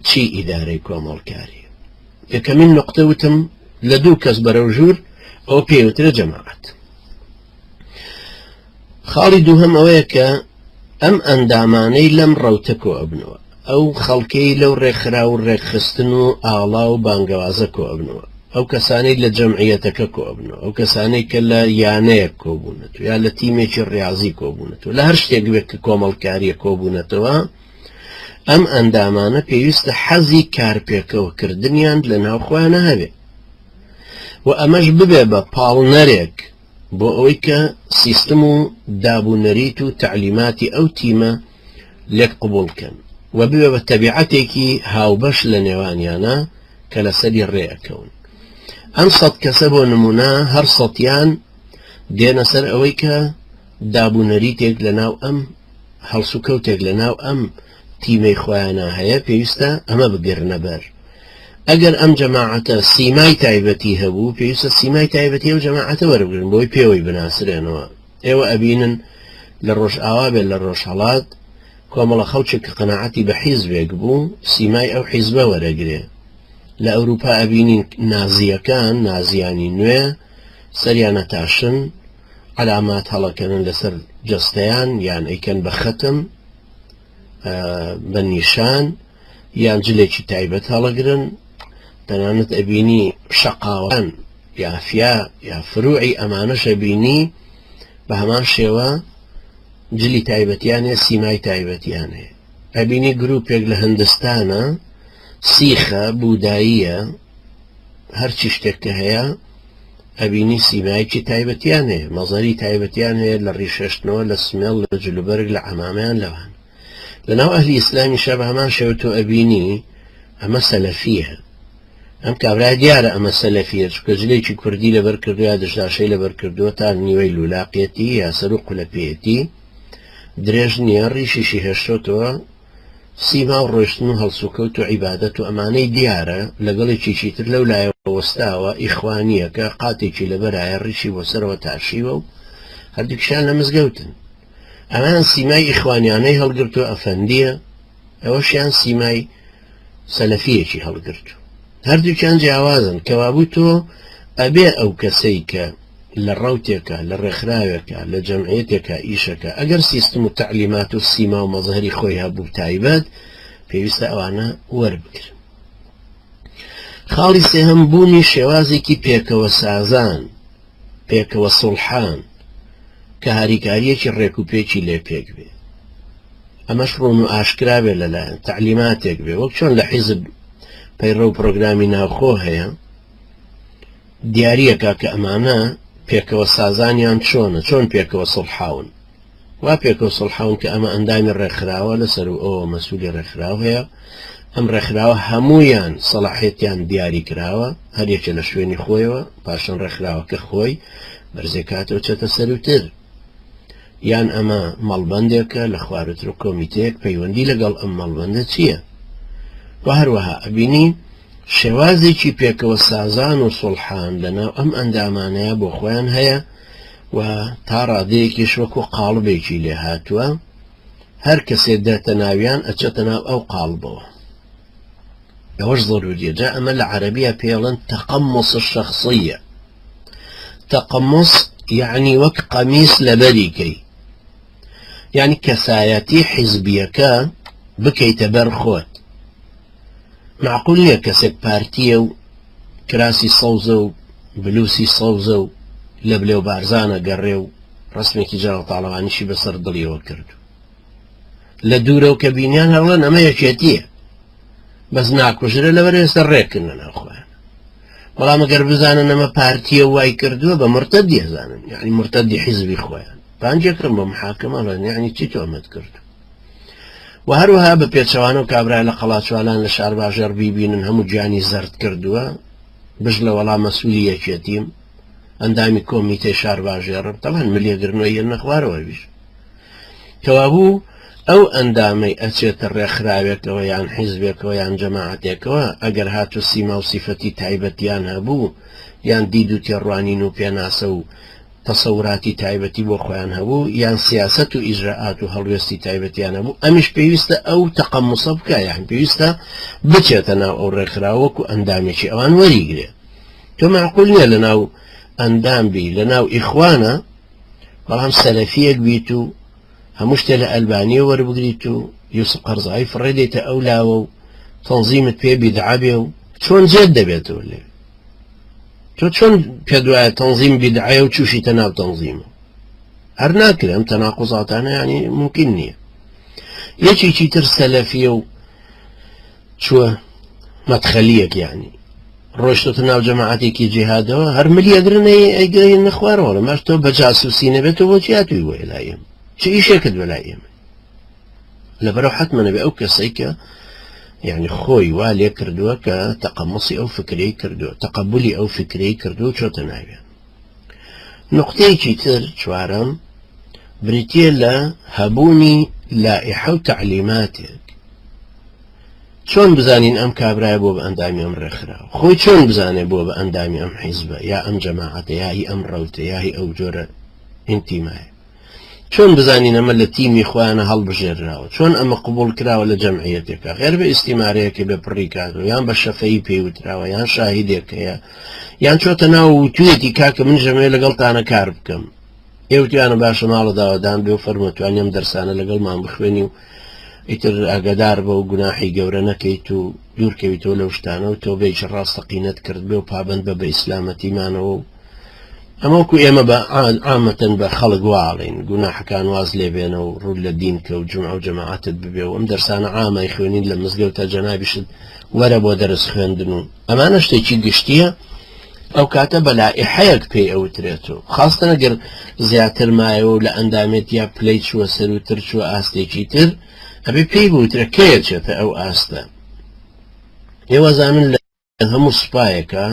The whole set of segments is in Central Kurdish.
چی ئیدارەی کۆمەڵکاری یەکەمین نقطە وتم لە دوو کەس بەرەو ژوور ئەو پێوترە جەماعەت. خاڵی دووهەم ئەوەیە کە ئەم ئەندامانەی لەم ڕەوتە کۆ ئەبنەوە، ئەو خەڵکەی لەو ڕێکخرا و ڕێکخستن و ئاڵا و بانگەوازە کۆ ئەبنەوە، ئەو کەسانەی لە جەمعیەتەکە کۆ ئەبنەوە، ئەو کەسانەی کە لە یانەیەک کۆبوونەتەوە یا لە تیمێکی ڕاضی کۆبوونەتەوە، لە هەر شتێک بێت کە کۆمەڵکاریە کۆبوونەتەوە، ئەم ئەندامانە پێویستە حەزی کارپێکەوەکردنیان لە ناوخۆیانە هەبێ و ئەمەش ببێ بە پاڵنەرێک بۆ ئەوەی کە سیستم و دابوونەریت و تعلیماتی ئەو تیمە لێک قبول بکەن و ببێ بە تەبیعەتێکی هاوبەش لە نێوانیانە کە لەسەری ڕێەکەون. ئەم سەد کەسە بۆ نمونە هەر سەدیان دێنە سەر ئەوەی کە دابوونەریتێک لە ناو ئەم هەڵسوکەوتێک لە ناو ئەم تیمەی خۆیانە هەیە، پێویستە ئەمە بگرنە بەر. ئەگەر ئەم جەماعەتە سیمای تایبەتی هەبوو، پێویستە سیمای تایبەتی ئەو جەماعەتە وەربگرن بۆی پێوەی بناسرێنەوە. ئێوە ئەبینن لە ڕۆژئاوا بێت لە ڕۆژهەڵات کۆمەڵە خەڵکێک کە قەناعەتی بە حیزبێک بوو سیمای ئەو حیزبە وەرەگرێ. لە ئەوروپا ئەبینین نازیەکان، نازیانی نوێ سەریانە تاشن، علامات هەڵەکەنن لەسەر جەستەیان یان ئەیکەن بە ختم بە نیشان یان جلێکی تایبەت هەڵەگرن، تەنانەت ئەبینی شەقاوەکان یافیا یا فروعی ئەمانەش ئەبینی بە هەمان شێوە جلی تایبەتیان هەیە، سیمای تایبەتیان هەیە. ئەبینی گروپێک لە هەندستانە سیخە بووداییە، هەرچی شتێک کە هەیە ئەبینی سیمایکی تایبەتیان هەیە، مەزەری تایبەتیان هەیە لە ڕیشەشتنەوە، لە سمێڵ، لە جلوبەرگ، لە عەمامەیان لەوان. لەناو ئەهلی ئیسلامی شە بە هەمان شێوە تۆ ئەبینی ئەمە سەلەفیە. ئەم کابرای دیارە ئەمە سەلەفیە، چونکە جلێکی کوردی لەبەر کردووە یا دژداشەی لەبەر کردووە تا نیوەی لولاقیەتی یا سەر و قولەپێتی درێژ نییە، ڕیشیشی هێشتۆتەوە، سیما و ڕۆیشتن و هەڵسوکەوت و عیبادەت و ئەمانەی دیارە لەگەڵێکی تر لەو لایەوە وەستاوە ئیخوانیە کە قاتێکی لەبەرایە ڕیشی بۆ سەرەوە تاشیوە و هەردووکیشیان لە مزگەوتن. ئەمان سیمای ئیخوانیانەی هەڵگرتو ئەفەندیە، ئەوەشیان سیمای سەلەفیەکی هەڵگرتو. هەردووکیان جیاوازن، کەوابوو تۆ ئەبێ ئەو کەسەی کە لە ڕەوتێکە، لە ڕێکخراوێکە، لە جەمعیەتێکە، ئیشەکە، ئەگەر سیستم و تعلیمات و سیما و مەزهری خۆی هەبوو تایبەت، پێویستە ئەوانە وەربگرن. خاڵی سێهەم بوونی شێوازێکی پێکەوە سازان، پێکەوە سوڵحان کە هاریکاریەکی ڕێک و پێکی لێ پێک بێ. ئەمەش ڕوون و ئاشکرا بێ لەلایەن تعلیماتێک بێ، وەک چۆن لە حیزب پەیڕە و پرۆگرامی ناوخۆ هەیە، دیاریەکە کە ئەمانە پێکەوە سازانیان چۆنە، چۆن پێکەوە سڵحاون. وا پێکەوە سڵحاون کە ئەمە ئەندامی ڕێکخراوە لەسەر و ئەوە مەسئولی ڕێکخراو هەیە، ئەم ڕێکخراوە هەموویان سەلاحیەتیان دیاری کراوە، هەرێکە لە شوێنی خۆیەوە، پاشان ڕێکخراوەکە خۆی بەرزێکاتەوە چێتە سەروتر. یان ئەمە مەڵبەندێکە لە خوارتر و کۆمیتەیەک پەیوەندی لەگەڵ ئەم مەڵبەندە چییە؟ و هەروەها ئەبینی شێوازێکی پێکەوە سازان و سڵحان لەناو ئەم ئەندامانەیە بۆ خۆیان هەیە و تا ڕادەیەکیش وەکو قاڵبێکی لێ هاتووە، هەر کەسێ دێتە ناویان ئەچێتە ناو ئەو قاڵبەوە. ئەوەش ضروریە. جا ئەمە لە عەرەبیە پێڵێن تەقەمموس الشەخصیە. تەقەمموس یعنی وەک قەمیس لەبەریکەی، یعنی کەسایەتی حیزبیەکە بکەیتە بەر خۆت. معقول نییە کەسێک پارتیە و کراسی سەوزە و بلوسی سەوزە و لە بلێو بارزانە گەڕێ و ڕسمێکی جاڵەتاڵەوانیشی بەسەر دڵیەوە کرد. لە دوورە و کە بینیان هەڵەن ئەمە یەکێتیە، بەس ناکوژرە لەبەر ئێستا ڕێکن لە ناوخۆیان. بەڵام ئەگەر بزانن ئەمە پارتیە وای کردووە بە مرتەدی ئەزانن، یعنی مرتەدی حیزبی خۆیان، پانجێکڕم بە محاکەمە ئەڵێن یعنی چی تۆمەت کردو. و هەروەها بە پێچەوانە و کابرای لە قەڵاچوالان لە شار باژێر بیبینن هەموو گیانی زەرد کردووە، بژ لە وەڵام مەسئولی یەکێتیم ئەندامی کۆمیتەی شار باژێر تەمان ملیەگرنەوەی نەخوارەوە بیش کەوابوو ئەو ئەندامەی ئەچێتە ڕێکخراوێکەوە یان حیزبێکەوە یان جەماعەتێکەوە، ئەگەر هاتو سیما و سیفەتی تایبەتیان هەبوو یان دید و تێڕوانین و پێناسە و تەسەورەتی تایبەتی بۆ خۆیان هەبوو یان سیاست و ئیجراعات و هەڵوێستی تایبەتیان هەبوو ئەمیش پێویستە ئەو تەقەموسە بکە یان پێویستە بچێتە ناو ئەو ڕێکخراوەک و ئەندامێکی ئەوان وەریگرێ تۆ معقول نییە لە ناو ئەندام بی لە ناو ئیخوانە بەڵام سەلەفیەک بیت و هەموو شتێ لە ئەلبانیە وەربگریت و یوسف قەرزایی فڕێدێتە ئەو لاوە و تەنزیمت پێ بیدعا بێ و چۆن جێت دەبێتەوە لێ تۆ چۆن پێ دوایە تەنزیم بیدعایە و چوشیتە ناو تەنزیمە هەر ناکرێ ئەم تەناقوزاتانە ینی ممکن نییە یەکێکی تر سەلەفیە و چووە مەدخەلیەک یعنی ڕۆیشتۆتە ناو جەماعەتێکی جیهادەوە هەر ملی ئەگرنەی ئەیگەی نەخوارەوە لەماش تۆ بە جاسووسی نەبێتەوە بۆچی هاتووی وە لای ئێمە چه ئیشێکت بە لای ئێمە لەبەرەو حتمە نەبێ ئەو کەسەی کە يعني خوي والي كردوه كتقمصي أو فكري كردوه تقبلي أو فكري كردوه شو تناوي نقطة كتير شوارم بريتيلا هبوني لائحة وتعليماتك شون بزانين أم كابراي بو بأندامي أم رخرا خوي شون بزاني بو بأندامي أم حزبة يا أم جماعة يا هي أم روتة يا هي أو جورة انتي معي شون بزانين أما التيمي إخوانا هالبجراو شون أما قبول كراو لجمعيتك غير باستماريك ببريكاتو يان بشفاي بيوتراو يان شاهدك يان شو تناو تويتي كاك من جمعية لقلت أنا كاربكم يوتي أنا باشا مالا داودان بيو فرمتو أن يم درسانا لقل ما بخويني ئیتر ئاگادار بە و گوناحی گەورە نەکەیت و دوورکەویتەوە لەو شتانە و تۆ بێژ ڕاستەقینەت کرد بێ و پابند بە ئیسلامەتیمانەوە و ئەمەوەکو ئێمە بە عامەتەن بە خەڵک واڵین گوناحەکان واز لێبێنە و ڕوو لە دین کە و جمعە و جەماعەتت ببێ و ئەم دەرسانە عامای خوێنین لە مزگەوتە جەنابیشت وەرە بۆ دەرس خوێندن و ئەمانە شتێکی گشتیە ئەو کاتە بە لائحەیەک پێی ئەوترێتەوە خاستن ئەگەر زیاتر مایەوە و لە ئەندامێت یا پلەی چووە سەر و تر چووە ئاستێکی تر ئەبێ پێی بوترە کێچێتە ئەو ئاستە ئێوە زانن لە هەموو سوپایەکە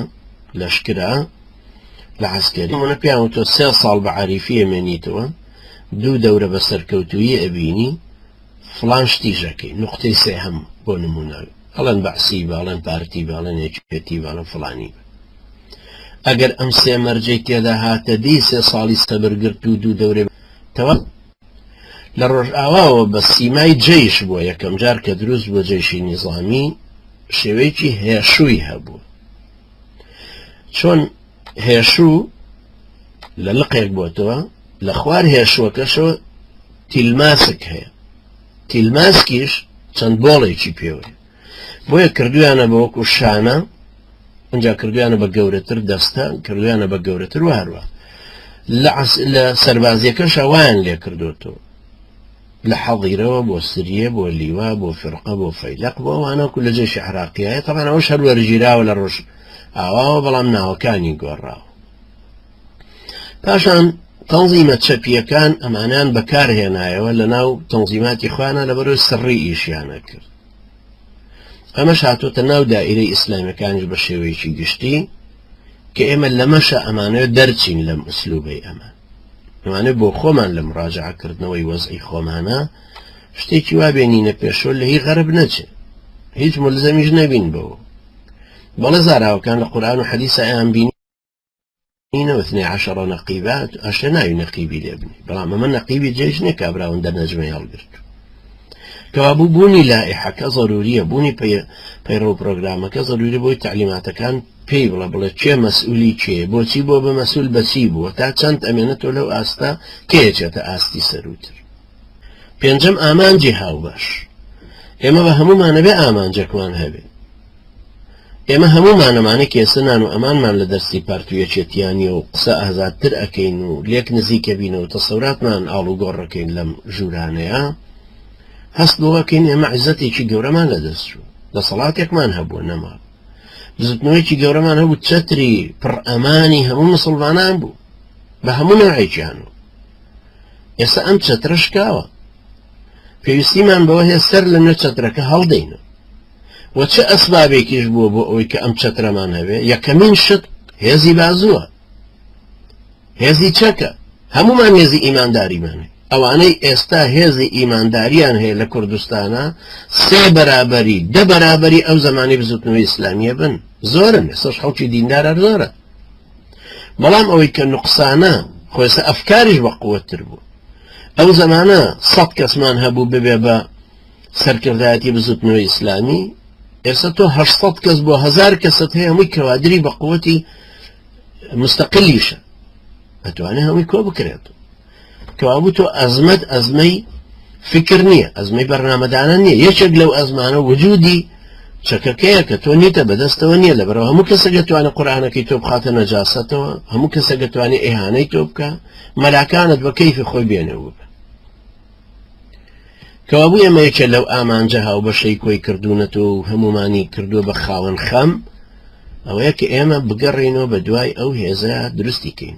لەشکرا لە عەسکەری منە پیان تۆ 3 ساڵ بە عەریفی ئەمێنیتەوە 2 دەورە بە سەرکەوتووی ئەبینی فڵان شتیژەکەی نقطەی سێهەم بۆ نمونە هەڵەن بەعسی باڵەن پارتی باڵەن یەکێتی باڵەن فڵانی ئەگەر ئەم سێ مەرجەی تێدا هاتە دی 3 ساڵی سەبرگرت و 2 دەورێ تەوە لە ڕۆژ ئاواوە بە سیمای جێیش بووە یەکەم جار کە دروست بۆ جێیشی نیزامی شێوەیەکی هێشووی هەبوو چۆن هێشوو لە لقێک بۆتەوە لە خوار هێشوەکەشەوە تیلماسک هەیە تیلماسکیش چەند بۆڵێکی پێوەیە بۆیە کردویانە بە وەکو شانە ئەنجا کردویانە بە گەورەتر دەستە کردویانە بە گەورەتر و هەروە لە سەربازیەکەش ئەویان لێ کردوتەوە لە حەڵیرەوە بۆ سریە بۆ لیوا بۆ فرقە بۆ فەیلق بۆ ئەوانەکو لە جێشی عراقیایە تەمان ئەوەش هەر وەرگیراوە لە ڕۆژ ئاواوە بەڵام ناوەکانی گۆڕاوە پاشان تەنزیمە چەپیەکان ئەمانیان بەکارهێنایەوە لە ناو تەنزیماتی خوانە لەبەرەوەی سڕی ئیشیانە کرد ئەمەش هاتوۆتە ناو دائیرەی ئیسلامیەکانیش بە شێوەیەکی گشتی کە ئێمە لەمەشە ئەمانەوە دەرچین لەم ئوسلوبەی ئەمان ئەمانە بۆ خۆمان لە مراجعەکردنەوەی وەزعی خۆمانە شتێکی وا بێنینە پێشۆ لە هی غەرب نەچێت هیچ ملزەمیش نەبین بەوە بەڵێ زاراوەکان لە قورئان و حەدیث ئەیان بینینەوە 12 نەقیبات ئەشتە ناوی نەقیبی لێ بنی بەڵام ئەمە نەقیبی جێژ نییە کابراون دەرنەجمەی هەڵگرت کەوابوو بوونی لائحەکە ضروریە بوونی پەیڕۆ پرۆگرامەکە ضروری بۆی تعلیماتەکان پێی بڵێ چێ مەسئولی چێ بۆچی بۆ بە مەسئول بەچی بووە تا چەند ئەمێنێتەوە لەو ئاستا کێچێتە ئاستی سەروتر پێنجەم ئامانجی هاوبەش ئێمە بە هەمومانە بێ ئامانجەکمان هەبێ ئێمە هەمومانەمانە کێسەنان و ئەمانمان لە دەستی پارتویەکێتیانی و قسە ئازادتر ئەکەین و لێک نزیکە بینەوە تەسەوراتمان ئاڵوگۆڕەکەین لەم ژوورانەیە هەست بۆوەکەین ئێمە عیزەتێکی گەورەمان لەدەستچوو دەسەڵاتێکمان هەبووە نەما بزوتنەوەیکی گەورەمان هەبوو چەتری پڕ ئەمانی هەموو مسڵمانان بوو بە هەموو نەوعێکیان و ئێستا ئەم چەترە شکاوە پێویستیمان بەوە هەیە سەر لە نوێ چەترەکە هەڵدەینە و چه ئەسبابێکیش بووە بۆ ئەوەی کە ئەم چەترەمان هەبێ یەکەمین شت هێزی بازووە هێزی چەکە هەمومان هێزی ئیمانداریمانێ ئەوانەی ئێستا هێزی ئیمانداریان هەیە لە کوردستانە 3 بەرابەری 10 بەرابەری ئەو زمانی بزوتنەوەی ئیسلامیە بن زۆرن ئێستاش خەڵکی دیندارە زۆرە بەڵام ئەوەی کە نوقسانە خۆسە ئەفکاریش بە قووەتر بوو ئەو زەمانە 100 کەسمان هەبوو ببێ بە سەرکردایەتی بزوتنەوەی ئیسلامی ئێستا تۆ 800 کەس بۆ 1000 کەست هەیە هەمووی کەوادری بە قووەتی مستەقلیشە ئەتوانێت هەمووی کۆ بکرێت کەوابوو تۆ ئەزمەی فکر نییە ئەزمەی بەرنامەدانە نییە یەکێک لەو ئەزمانە وجودی چەکەکەیە کە تۆ نیتە بەدەستەوە نییە لەبەرەوە هەموو کەسێک دەتوانێت قورئانەکەی تۆ بخاتە نەجاسەتەوە هەموو کەسێک دەتوانێت ئیهانەی تۆ بکە مەلاکانت بە کەیفی خۆی بێنەوە بکە کەوابوو ئێمە یەکێ لەو ئامانجە هاوبەشەی کۆی کردوونەتەوە و هەمومانی کردووە بە خاوەن خەم ئەوەیە کە ئێمە بگەڕێنەوە بە دوای ئەو هێزە دروستیکەین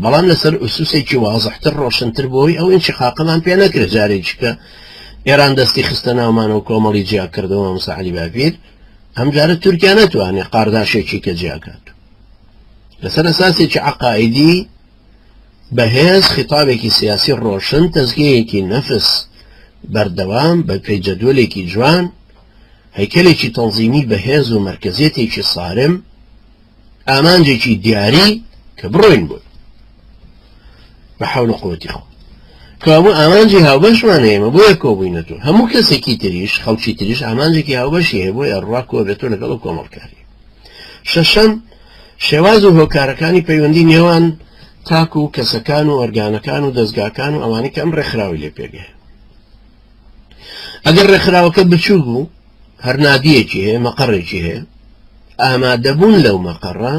بەڵام لەسەر ئوسوسێکی وازەحتر ڕۆشنتر بۆی ئەو ئینشقاقمان پێ نەکرێت جارێکیکە ئێران دەستی خستە ناومانەوە کۆمەڵی جیا کردەوە موسا عەلی باپیر ئەم جارە تورکیا نەتوانێت قارداشێکی کە جیاکات لەسەر ئەساسێکی عەقائیدی بەهێز خیتابێکی سیاسی ڕۆشن تەزکیەیەکی نەفس بەردەوام بە پێی جەدوڵێکی جوان هەیکەلێکی تەنزیمی بەهێز و مەرکەزیەتێکی سارم ئامانجێکی دیاری کە بڕۆین بوو بە حەول و قووەتی خۆ کەوابوو ئامانجی هاوبەشمانە ئێمە بۆیە کۆبووینەتەوە هەموو کەسێکی تریش خەڵکی تریش ئامانجێکی هاوبەشی هەیە بۆی ئەڕوا کۆبێتەوە لەگەڵ و کۆمەڵکاری شەشەم شێواز و هۆکارەکانی پەیوەندی نێوان تاک و کەسەکان و ئۆرگانەکان و دەستگاکان و ئەوانەی کە ئەم ڕێکخراوی لێ پێگەیە ئەگەر ڕێکخراوەکە بچوو بوو هەر نادیەکی هەیە مەقەڕێکی هەیە ئامادەبوون لەو مەقەڕە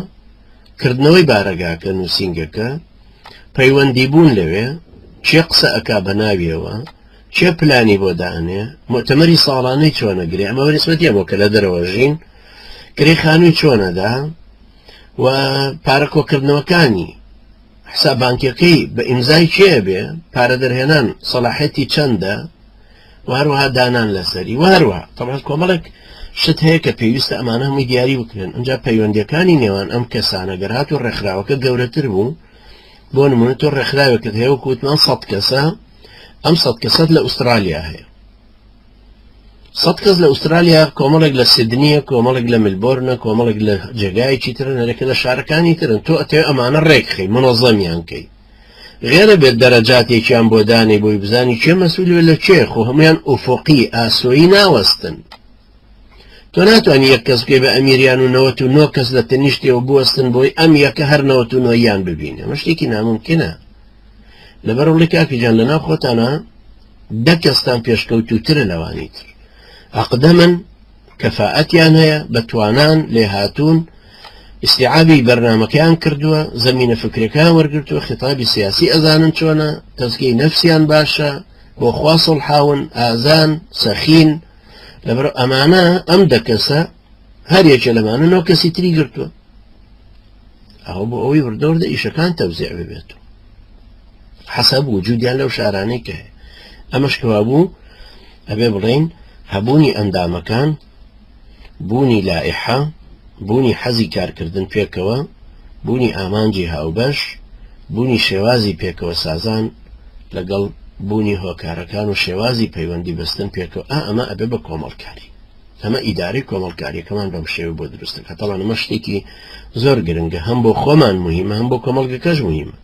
کردنەوەی بارەگاکە نووسینگەکە پەیوەندی بوون لەوێ چێ قسە ئەکا بە ناویەوە چێ پلانی بۆ دانێ مؤتەمەری ساڵانەی چۆنەگرێ ئەمە وەرسمەتیە بۆ کە لە دەرەوە ژین کرێ خانووی چۆنەدا و پارە کۆکردنەوەکانی حساب بانکیەکەی بە ئیمزای چێ بێ پارە دەرهێنان سەلاحەتی چەندە و هەروەها دانان لەسەری و هەروەها تەڵات کۆمەڵێک شت هەیە کە پێویستە ئەمانە هەمووی دیاری بکرێن ئەمجا پەیوەندیەکانی نێوان ئەم کەسانە گەرهات و ڕێکخراوەکە گەورەتر بوو بۆ نمونە تۆ ڕێکخراوێکت هەیە و کوتمان 100 کەسە ئەم 100 کەسەت لە ئوسترالیا هەیە 100 کەس لە ئوسترالیا کۆمەڵێک لە سیدنیە کۆمەڵێک لە ملبۆرنە کۆمەڵێک لە جێگایەکی ترن هەرێکە لە شارەکانی ترن تۆ ئەتەوێ ئەمانە ڕێکخەی منۆزەمیان کەی غێرە بێت دەرەجاتێکیان بۆ دانێ بۆی بزانی چێ مەسئولێ لە چێ خۆ هەمویان ئوفۆقی ئاسۆیی ناوەستن تۆ ناتوانانی یەک کەس بکەی بە ئەمیریان و 99 کەس لە تەنیشتێەوە بوەستن بۆی ئەم یەکە هەر 99 یان ببینێ ئەمە شتێکی ناممکنە لەبەر وڵی کاکیجان لەناو خۆتانە 10 کەستان پێشکەوتووترە لەوانی تر ئەقدەمن کەفاءەتیان هەیە بەتوانان لێهاتوون استیعابی بەرنامەکەیان کردووە زەمینە فکرەکان وەرگرتووە خیتابی سیاسی ئەزانن چۆنە تەزکیەی نەفسیان باشە بۆ خوا سڵحاون ئازان سەخین لەبەر ئەمانە ئەم 10 کەسە هەر یەکێ لەمانە 9 کەسی تری گرتووە ئەوە بۆ ئەوەی وردەوردە ئیشەکان تەوزیع ببێتەوە حەسەب وجودیان لەو شارانەی کە هەیە ئەمەش کەوابوو ئەبێ بڵێین هەبوونی ئەندامەکان بوونی لائحە بوونی حەزی کارکردن پێکەوە بوونی ئامانجی هاوبەش بوونی شێوازی پێکەوە سازان لەگەڵ بوونی هۆکارەکان و شێوازی پەیوەندی بەستن پێکەوە ئەمە ئەبێ بە کۆمەڵکاری ئەمە ئیداری کۆمەڵکاریەکەمان بەم شێوە بۆ دروستە کە تەڵان ئەمە شتێکی زۆر گرنگە هەم بۆ خۆمان مهمە هەم بۆ کۆمەڵگەکەش مهمە